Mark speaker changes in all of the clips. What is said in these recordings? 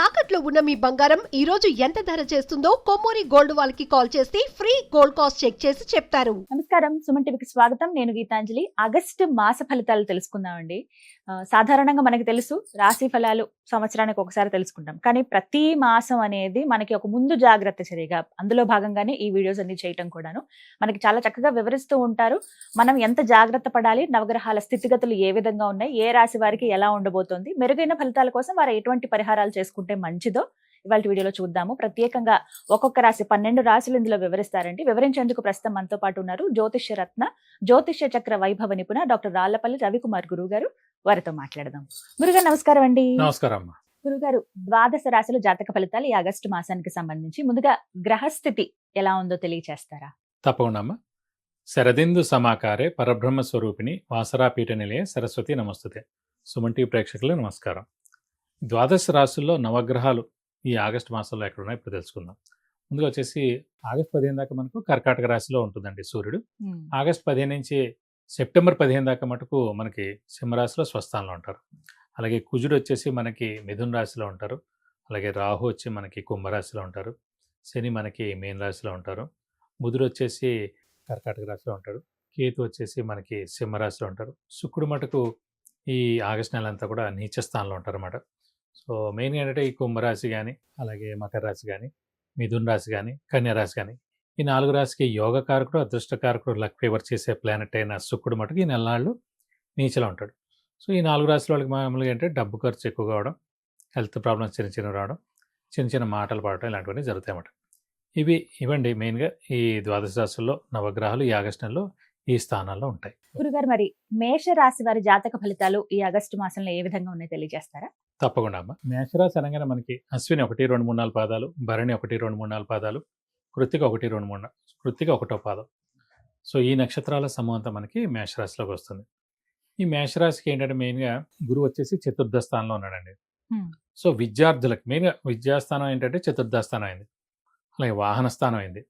Speaker 1: తాకట్లో ఉన్న మీ బంగారం ఈ రోజు ఎంత ధర చేస్తుందో కొమ్మూరి గోల్డ్ వాళ్ళకి కాల్ చేస్తే ఫ్రీ గోల్డ్ కాస్ట్ చెక్ చేసి చెప్తారు.
Speaker 2: నమస్కారం, సుమన్ టీవీకి స్వాగతం. నేను గీతాంజలి. ఆగస్టు మాస ఫలితాలు తెలుసుకుందామండి. సాధారణంగా మనకి తెలుసు రాశి ఫలాలు సంవత్సరానికి ఒకసారి తెలుసుకుంటాం, కానీ ప్రతి మాసం అనేది మనకి ఒక ముందు జాగ్రత్త చర్యగా, అందులో భాగంగానే ఈ వీడియోస్ అన్ని చేయటం కూడాను మనకి చాలా చక్కగా వివరిస్తూ ఉంటారు. మనం ఎంత జాగ్రత్త పడాలి, నవగ్రహాల స్థితిగతులు ఏ విధంగా ఉన్నాయి, ఏ రాశి వారికి ఎలా ఉండబోతోంది, మెరుగైన ఫలితాల కోసం వారు ఎటువంటి పరిహారాలు చేసుకుంటే మంచిదో ఇవాళ వీడియోలో చూద్దాము. ప్రత్యేకంగా ఒక్కొక్క రాశి 12 రాశులు ఇందులో వివరిస్తారండి. వివరించేందుకు ప్రస్తుతం మనతో పాటు ఉన్నారు జ్యోతిష్య రత్న, జ్యోతిష్య చక్ర వైభవ నిపుణ డాక్టర్ రాళ్లపల్లి రవికుమార్ గురువు గారు. వారితో మాట్లాడదాం. గురుగారు నమస్కారం అండి.
Speaker 3: నమస్కారం.
Speaker 2: గురుగారు, ద్వాదశ రాశుల జాతక ఫలితాలు ఈ ఆగస్టు మాసానికి సంబంధించి ముందుగా గ్రహస్థితి ఎలా ఉందో తెలియచేస్తారా?
Speaker 3: తప్పకుండా అమ్మా. శరదిందు సమాకారే పరబ్రహ్మ స్వరూపిణి వాసరాపీఠ నిలయ సరస్వతి నమస్తుతే. సుమన్ టీవీ ప్రేక్షకులు నమస్కారం. ద్వాదశ రాశుల్లో నవగ్రహాలు ఈ ఆగస్టు మాసంలో ఎక్కడ ఉన్నాయో ఇప్పుడు తెలుసుకుందాం. ముందుగా వచ్చేసి ఆగస్టు 15 దాకా మనకు కర్కాటక రాశిలో ఉంటుందండి సూర్యుడు. ఆగస్టు 15 నుంచి సెప్టెంబర్ 15 దాకా మటుకు మనకి సింహరాశిలో స్వస్థానంలో ఉంటారు. అలాగే కుజుడు వచ్చేసి మనకి మిథున రాశిలో ఉంటారు. అలాగే రాహు వచ్చి మనకి కుంభరాశిలో ఉంటారు. శని మనకి మీన రాశిలో ఉంటారు. బుధుడు వచ్చేసి కర్కాటక రాశిలో ఉంటాడు. కేతు వచ్చేసి మనకి సింహరాశిలో ఉంటారు. శుక్రుడు మటుకు ఈ ఆగస్టు నెల అంతా కూడా నీచ స్థానంలో ఉంటారు అన్నమాట. సో మెయిన్గా ఏంటంటే ఈ కుంభరాశి కానీ, అలాగే మకర రాశి కానీ, మిథున రాశి కానీ, కన్యా రాశి కానీ, ఈ 4 రాశికి యోగకారకుడు, అదృష్టకారకుడు, లక్ ఫేవర్ చేసే ప్లానెట్ అయిన శుక్రుడు మటుకు ఈ నెలనాళ్ళు నీచలో ఉంటాడు. సో ఈ 4 రాశుల వాళ్ళకి మామూలుగా ఏంటంటే డబ్బు ఖర్చు ఎక్కువగా అవడం, హెల్త్ ప్రాబ్లమ్స్ చిన్న రావడం, చిన్న మాటలు పడటం ఇలాంటివన్నీ జరుగుతాయి అన్నమాట. ఇవండి మెయిన్గా ఈ ద్వాదశ రాశుల్లో నవగ్రహాలు ఈ ఆగస్టు నెలలో ఈ స్థానాల్లో ఉంటాయి.
Speaker 2: గురుగారు, మరి మేష రాశి వారి జాతక ఫలితాలు ఈ ఆగస్టు మాసంలో ఏ విధంగా ఉన్నాయో తెలియజేస్తారా?
Speaker 3: తప్పకుండా అమ్మ. మేషరాశి అనగానే మనకి అశ్విని 1, 2, 3, 4 పాదాలు, భరణి 1, 2, 3, 4 పాదాలు, కృత్తిక 1, 2, 3, కృత్తిక 1వ పాదం. సో ఈ నక్షత్రాల సమూహంతో మనకి మేషరాశిలోకి వస్తుంది. ఈ మేషరాశికి ఏంటంటే మెయిన్గా గురువు వచ్చేసి చతుర్థ స్థానంలో ఉన్నాడండి. సో విద్యార్థులకు మెయిన్గా విద్యాస్థానం ఏంటంటే చతుర్థ స్థానం అయింది, అలాగే వాహన స్థానం అయింది,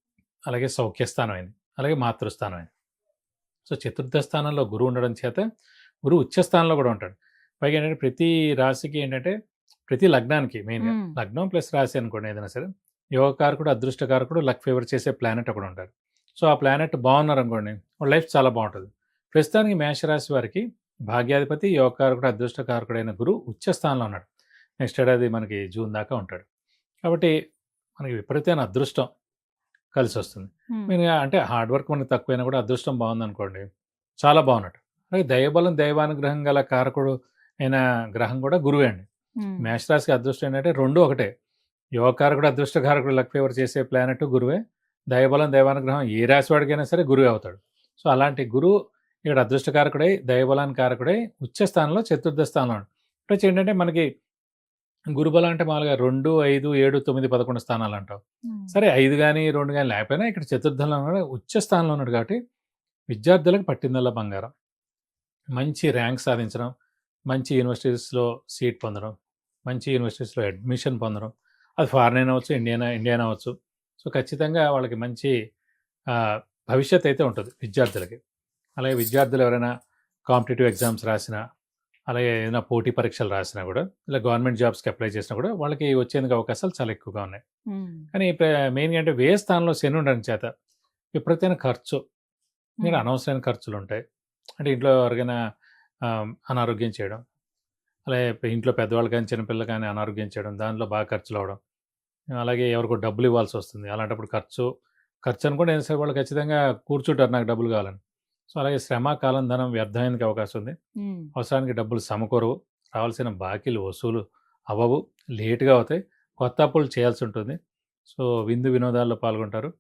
Speaker 3: అలాగే సౌఖ్యస్థానం అయింది, అలాగే మాతృస్థానం అయింది. సో చతుర్థ స్థానంలో గురువు ఉండడం చేత గురువు ఉచ్చ స్థానంలో కూడా ఉంటాడు. పైగా ఏంటంటే ప్రతి రాశికి ఏంటంటే ప్రతి లగ్నానికి మెయిన్గా లగ్నం ప్లస్ రాశి అనుకోండి ఏదైనా సరే, యోగకారకుడు, అదృష్టకారకుడు, లక్ ఫేవర్ చేసే ప్లానెట్ ఒకటి ఉంటారు. సో ఆ ప్లానెట్ బాగున్నారు అనుకోండి, వాళ్ళ లైఫ్ చాలా బాగుంటుంది. ప్రస్తుతానికి మేషరాశి వారికి భాగ్యాధిపతి, యోగకారకుడు, అదృష్టకారకుడైన గురువు ఉచ్చ స్థానంలో ఉన్నాడు. నెక్స్ట్ ఏడాది మనకి జూన్ దాకా ఉంటాడు. కాబట్టి మనకి విపరీతమైన అదృష్టం కలిసి వస్తుంది. మెయిన్గా అంటే హార్డ్ వర్క్ మనకి తక్కువైనా కూడా అదృష్టం బాగుంది అనుకోండి, చాలా బాగున్నట్టు. అలాగే దైవబలం, దైవానుగ్రహం గల కారకుడు అయిన గ్రహం కూడా గురువే అండి. మేషరాశికి అదృష్టం ఏంటంటే 2 ఒకటే. యోగకారకుడు, అదృష్టకారకుడు, లక్ ఫేవర్ చేసే ప్లానెట్ గురువే. దైవబలం, దైవానుగ్రహం ఏ రాశి వాడికైనా సరే గురువే అవుతాడు. సో అలాంటి గురువు ఇక్కడ అదృష్టకారకుడై, దైవబలాన్ని కారకుడై ఉచ్చ స్థానంలో చతుర్థ స్థానంలో. ఇప్పుడు ఏంటంటే మనకి గురుబలం అంటే మామూలుగా 2, 5, 7, 9, 11 స్థానాలు అంటాం. సరే 5 కానీ 2 కానీ లేకపోయినా ఇక్కడ చతుర్థంలో ఉన్నాడు, ఉచ్చ స్థానంలో ఉన్నాడు. కాబట్టి విద్యార్థులకు పట్టిందల్లా బంగారం. మంచి ర్యాంక్ సాధించడం, మంచి యూనివర్సిటీస్లో సీట్ పొందడం, మంచి యూనివర్సిటీస్లో అడ్మిషన్ పొందడం, అది ఫారెన్ అవ్వచ్చు, ఇండియన్ అవ్వచ్చు. సో ఖచ్చితంగా వాళ్ళకి మంచి భవిష్యత్ అయితే ఉంటుంది విద్యార్థులకి. అలాగే విద్యార్థులు ఎవరైనా కాంపిటేటివ్ ఎగ్జామ్స్ రాసినా, అలాగే ఏదైనా పోటీ పరీక్షలు రాసినా కూడా, ఇలా గవర్నమెంట్ జాబ్స్కి అప్లై చేసినా కూడా వాళ్ళకి వచ్చేందుకు అవకాశాలు చాలా ఎక్కువగా ఉన్నాయి. కానీ మెయిన్గా అంటే వ్యయ స్థానంలో శని ఉండడం చేత విపరీతమైన ఖర్చు, మీరు అనవసరమైన ఖర్చులు ఉంటాయి. అంటే ఇంట్లో ఎవరికైనా అనారోగ్యం చేయడం, అలాగే ఇంట్లో పెద్దవాళ్ళు కానీ చిన్నపిల్లలు కానీ అనారోగ్యం చేయడం, దాంట్లో బాగా ఖర్చులు అవ్వడం, అలాగే ఎవరికో డబ్బులు ఇవ్వాల్సి వస్తుంది. అలాంటప్పుడు ఖర్చు అనుకుంటే ఏం సరే వాళ్ళు ఖచ్చితంగా కూర్చుంటారు నాకు డబ్బులు కావాలని. సో అలాగే శ్రమ, కాలం, ధనం వ్యర్థమైనకి అవకాశం ఉంది. అవసరానికి డబ్బులు సమకూరవు, రావాల్సిన బాకీలు వసూలు అవ్వవు, లేటుగా అవుతాయి, కొత్త అప్పులు చేయాల్సి ఉంటుంది. సో విందు వినోదాల్లో పాల్గొంటారు,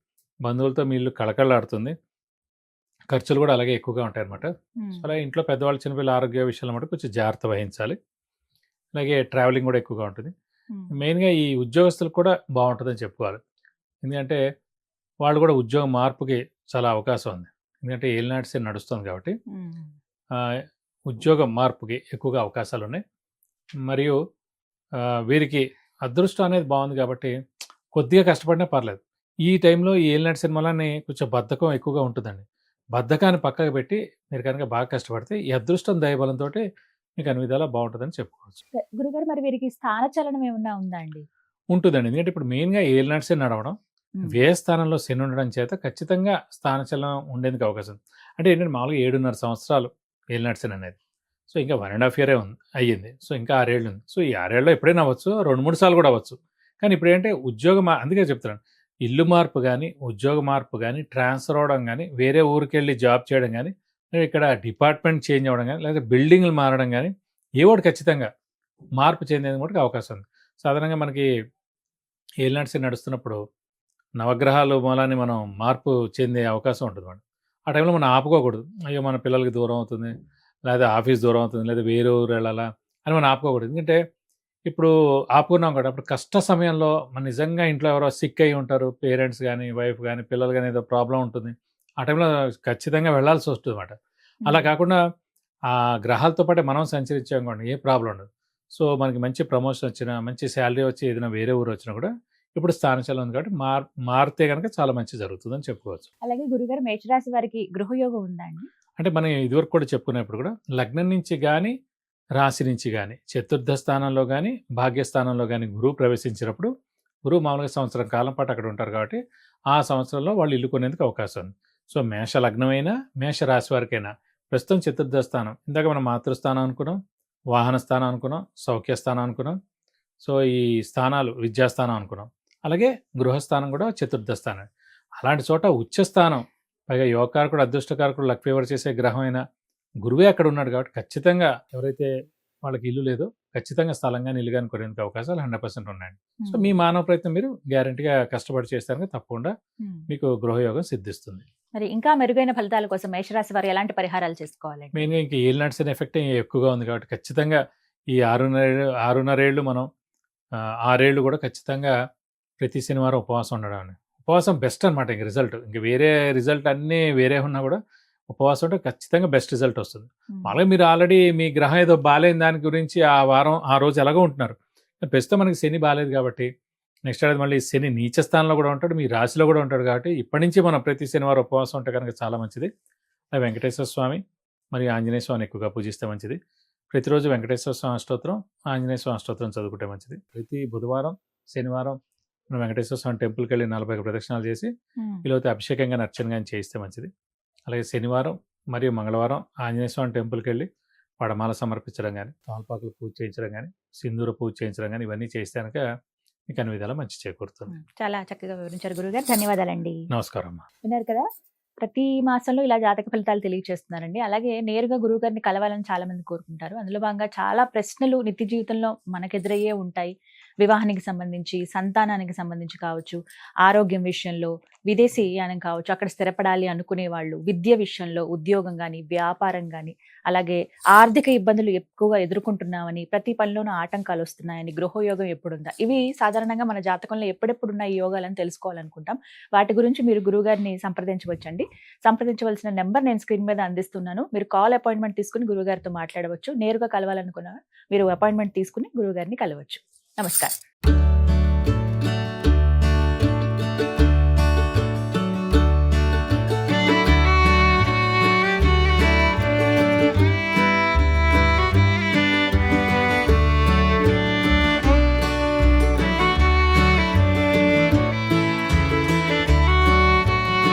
Speaker 3: బంధువులతో మీ ఇల్లు కళకళలాడుతుంది, ఖర్చులు కూడా అలాగే ఎక్కువగా ఉంటాయి అన్నమాట. సో అలాగే ఇంట్లో పెద్దవాళ్ళు, చిన్నపిల్లల ఆరోగ్య విషయాల్లో మటు కొంచెం జాగ్రత్త వహించాలి. అలాగే ట్రావెలింగ్ కూడా ఎక్కువగా ఉంటుంది. మెయిన్గా ఈ ఉద్యోగస్తులకు కూడా బాగుంటుందని చెప్పుకోవాలి. ఎందుకంటే వాళ్ళు కూడా ఉద్యోగ మార్పుకి చాలా అవకాశం ఉంది. ఎందుకంటే ఏలినాటి నడుస్తుంది కాబట్టి ఉద్యోగ మార్పుకి ఎక్కువగా అవకాశాలు ఉన్నాయి. మరియు వీరికి అదృష్టం అనేది బాగుంది కాబట్టి కొద్దిగా కష్టపడినా పర్లేదు. ఈ టైంలో ఈ ఏలినాటి సినిమాలని కొంచెం బద్ధకం ఎక్కువగా ఉంటుందండి. బద్ధకాన్ని పక్కకు పెట్టి మీరు కనుక బాగా కష్టపడితే ఈ అదృష్టం దైవబలంతో మీకు అన్ని విధాలా బాగుంటుందని చెప్పుకోవచ్చు.
Speaker 2: గురుగారు మరి వీరికి స్థాన చలనం ఏమన్నా ఉందా అండి?
Speaker 3: ఉంటుందండి. ఎందుకంటే ఇప్పుడు మెయిన్‌గా ఏలినాటి శని నడవడం, వ్యయ స్థానంలో శని ఉండడం చేత ఖచ్చితంగా స్థానచలనం ఉండేందుకు అవకాశం ఉంది. అంటే ఏంటంటే మామూలుగా 7.5 సంవత్సరాలు ఏలినాటి శని అనేది. సో ఇంకా 1½ ఇయరే ఉంది అయ్యింది. సో ఇంకా 6 ఏళ్ళు ఉంది. సో ఈ 6 ఏళ్లలో ఎప్పుడైనా అవ్వచ్చు, 2, 3 సార్లు కూడా అవ్వచ్చు. కానీ ఇప్పుడేంటే అందుకే చెప్తున్నాను. ఇల్లు మార్పు గాని, ఉద్యోగ మార్పు గాని, ట్రాన్స్‌ఫర్ అవ్వడం గాని, వేరే ఊరికెళ్ళి జాబ్ చేయడం గాని, లేదా ఇక్కడ డిపార్ట్‌మెంట్ చేంజ్ అవ్వడం గాని, లేదా బిల్డింగ్‌లు మారడం గాని, ఏవో ఒకటి ఖచ్చితంగా మార్పు చెందేందుకు మటుకు అవకాశం ఉంది. సాధారణంగా మనకి ఏలినాటి శని నడుస్తున్నప్పుడు నవగ్రహాలు మూలాన్ని మనం మార్పు చెందే అవకాశం ఉంటుంది మేడం. ఆ టైంలో మనం ఆపుకోకూడదు. అయ్యో! మన పిల్లలకి దూరం అవుతుంది, లేదా ఆఫీస్ దూరం అవుతుంది, లేదా వేరే ఊరు వెళ్ళాలా అని మనం ఆపుకోకూడదు. ఎందుకంటే ఇప్పుడు ఆపుకున్నాం కూడా అప్పుడు కష్ట సమయంలో మన నిజంగా ఇంట్లో ఎవరో సిక్ అయ్యి ఉంటారు. పేరెంట్స్ గానీ, వైఫ్ గానీ, పిల్లలు గానీ ఏదో ప్రాబ్లమ్ ఉంటుంది. ఆ టైంలో ఖచ్చితంగా వెళ్ళాల్సి వస్తుందన్నమాట. అలా కాకుండా ఆ గ్రహాలతో పాటే మనం సంచరించామనుకోండి ఏ ప్రాబ్లమ్ ఉండదు. సో మనకి మంచి ప్రమోషన్ వచ్చినా, మంచి శాలరీ వచ్చి ఏదైనా వేరే ఊరు వచ్చినా కూడా ఇప్పుడు స్థానచలనం ఉంది కాబట్టి మారితే గనక చాలా మంచి జరుగుతుందని చెప్పుకోవచ్చు.
Speaker 2: అలాగే గురుగారు మేషరాశి వారికి గృహయోగం ఉందా అండి?
Speaker 3: అంటే మనం ఇదివరకు కూడా చెప్పుకునేప్పుడు కూడా లగ్నం నుంచి గానీ, రాశి నుంచి గానీ, చతుర్థ స్థానంలో గానీ, భాగ్యస్థానంలో గానీ గురువు ప్రవేశించినప్పుడు గురువు మామూలుగా సంవత్సరం కాలం పాటు అక్కడ ఉంటారు కాబట్టి ఆ సంవత్సరంలో వాళ్ళు ఇల్లు కొనేందుకు అవకాశం ఉంది. సో మేష లగ్నమైనా, మేష రాశి వారికైనా ప్రస్తుతం చతుర్థ స్థానం ఇందాక మనం మాతృస్థానం అనుకున్నాం, వాహన స్థానం అనుకున్నాం, సౌఖ్య స్థానం అనుకున్నాం. సో ఈ స్థానాలు విద్యాస్థానం అనుకున్నాం. అలాగే గృహస్థానం కూడా చతుర్థ స్థానం. అలాంటి చోట ఉచ్చస్థానం పైగా యోగకారకుడు, అదృష్టకారకుడు, లక్ ఫేవర్ చేసే గ్రహం అయిన గురువే అక్కడ ఉన్నాడు కాబట్టి ఖచ్చితంగా ఎవరైతే వాళ్ళకి ఇల్లు లేదో ఖచ్చితంగా స్థలం కానీ ఇల్లు కానీ కొనేందుకు అవకాశాలు 100% ఉన్నాయండి. సో మీ మానవ ప్రయత్నం మీరు గ్యారంటీగా కష్టపడి చేస్తారని తప్పకుండా మీకు గృహయోగం సిద్ధిస్తుంది.
Speaker 2: మరి ఇంకా మెరుగైన ఫలితాల కోసం మేషరాశి వారు ఎలాంటి పరిహారాలు చేసుకోవాలండి?
Speaker 3: మెయిన్గా ఇంకా ఏలినాటి శని ఎఫెక్ట్ ఎక్కువగా ఉంది కాబట్టి ఖచ్చితంగా ఈ 6.5 ఏళ్ళు మనం 6 ఏళ్ళు కూడా ఖచ్చితంగా ప్రతి శనివారం ఉపవాసం ఉండడం అండి. ఉపవాసం బెస్ట్ అనమాట. ఇంక రిజల్ట్ ఇంక వేరే రిజల్ట్ అన్నీ వేరే ఉన్నా కూడా ఉపవాసం ఉంటే ఖచ్చితంగా బెస్ట్ రిజల్ట్ వస్తుంది. మామూలుగా మీరు ఆల్రెడీ మీ గ్రహం ఏదో బాగాలేని దాని గురించి ఆ రోజు ఎలాగో ఉంటున్నారు. ప్రస్తుతం మనకి శని బాగాలేదు కాబట్టి నెక్స్ట్ ఏడాది మళ్ళీ శని నీచ స్థానంలో కూడా ఉంటాడు, మీ రాశిలో కూడా ఉంటాడు కాబట్టి ఇప్పటి నుంచి మనం ప్రతి శనివారం ఉపవాసం ఉంటే కనుక చాలా మంచిది. వెంకటేశ్వర స్వామి మరియు ఆంజనేయ స్వామిని ఎక్కువగా పూజిస్తే మంచిది. ప్రతిరోజు వెంకటేశ్వర స్వామి అష్టోత్తరం, ఆంజనేయ స్వామి అష్టోత్తరం చదువుకుంటే మంచిది. ప్రతి బుధవారం, శనివారం మనం వెంకటేశ్వర స్వామి టెంపుల్కి వెళ్ళి 40 ప్రదక్షిణాలు చేసి వీలైతే అభిషేకం కానీ అర్చన కానీ చేయిస్తే మంచిది. అలాగే శనివారం మరియు మంగళవారం ఆంజనేయ స్వామి టెంపుల్కి వెళ్ళి వడమాల సమర్పించడం కానీ, తమలపాకులు పూజ చేయించడం కానీ, సింధూర పూజ చేయించడం కానీ ఇవన్నీ చేస్తే కనుక మీకు అన్ని విధాలా మంచి చేకూరుతుంది.
Speaker 2: చాలా చక్కగా వివరించారు గురుగారు. ధన్యవాదాలండి.
Speaker 3: నమస్కారం అమ్మా.
Speaker 2: విన్నారు కదా, ప్రతి మాసంలో ఇలా జాతక ఫలితాలు తెలియజేస్తున్నారండి. అలాగే నేరుగా గురువు గారిని కలవాలని చాలా మంది కోరుకుంటారు. అందులో భాగంగా చాలా ప్రశ్నలు నిత్య జీవితంలో మనకెదురయ్యే ఉంటాయి. వివాహానికి సంబంధించి, సంతానానికి సంబంధించి కావచ్చు, ఆరోగ్యం విషయంలో, విదేశీయానం కావచ్చు, అక్కడ స్థిరపడాలి అనుకునే వాళ్ళు, విద్య విషయంలో, ఉద్యోగం కానీ, వ్యాపారం కానీ, అలాగే ఆర్థిక ఇబ్బందులు ఎక్కువగా ఎదుర్కొంటున్నామని, ప్రతి పనిలోనూ ఆటంకాలు వస్తున్నాయని, గృహయోగం ఎప్పుడుందా, ఇవి సాధారణంగా మన జాతకంలో ఎప్పుడెప్పుడున్న ఈ యోగాలను తెలుసుకోవాలనుకుంటాం. వాటి గురించి మీరు గురువుగారిని సంప్రదించవచ్చండి. సంప్రదించవలసిన నెంబర్ నేను స్క్రీన్ మీద అందిస్తున్నాను. మీరు కాల్ అపాయింట్మెంట్ తీసుకుని గురువుగారితో మాట్లాడవచ్చు. నేరుగా కలవాలనుకున్న మీరు అపాయింట్మెంట్ తీసుకుని గురువుగారిని కలవచ్చు. నమస్కారం.